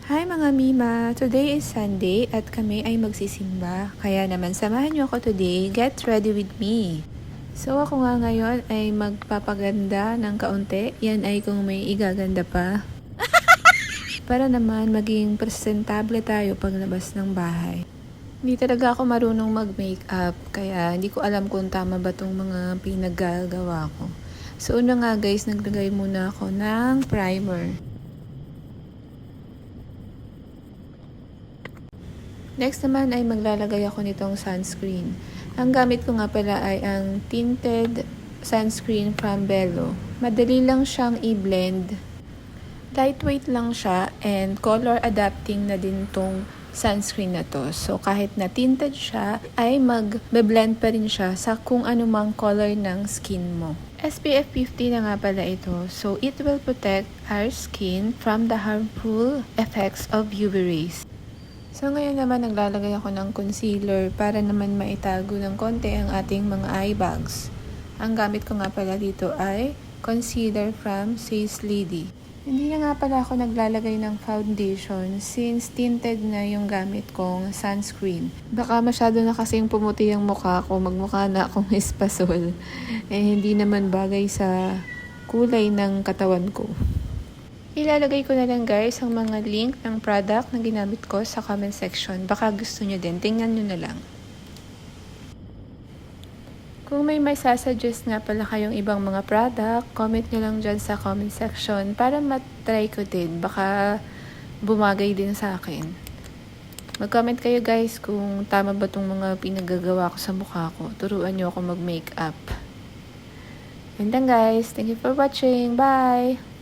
Hi mga Mima! Today is Sunday at kami ay magsisimba. Kaya naman samahan niyo ako today. Get ready with me! So ako nga ngayon ay magpapaganda ng kaunti. Yan ay kung may igaganda pa. Para naman maging presentable tayo paglabas ng bahay. Hindi talaga ako marunong mag-makeup. Kaya hindi ko alam kung tama ba itong mga pinaggagawa ko. So una nga guys, naglagay muna ako ng primer. Next naman ay maglalagay ako nitong sunscreen. Ang gamit ko nga pala ay ang tinted sunscreen from Bello. Madali lang siyang i-blend. Lightweight lang siya and color adapting na din tong sunscreen na to. So kahit na tinted siya, ay mag-blend pa rin siya sa kung anumang color ng skin mo. SPF 50 na nga pala ito. So it will protect our skin from the harmful effects of UV rays. So ngayon naman naglalagay ako ng concealer para naman maitago ng konti ang ating mga eye bags. Ang gamit ko nga pala dito ay concealer from Says Lady. Hindi na nga pala ako naglalagay ng foundation since tinted na yung gamit kong sunscreen. Baka masyado na kasing pumuti ang mukha ko, magmukha na akong espasol. Hindi naman bagay sa kulay ng katawan ko. Ilalagay ko na lang guys ang mga link ng product na ginamit ko sa comment section. Baka gusto nyo din, tingnan nyo na lang. Kung may sasuggest nga pala kayong ibang mga product, comment nyo lang dyan sa comment section para matry ko din. Baka bumagay din sa akin. Mag-comment kayo guys kung tama ba itong mga pinagagawa ko sa mukha ko. Turuan nyo ako mag-makeup. And then guys, thank you for watching. Bye!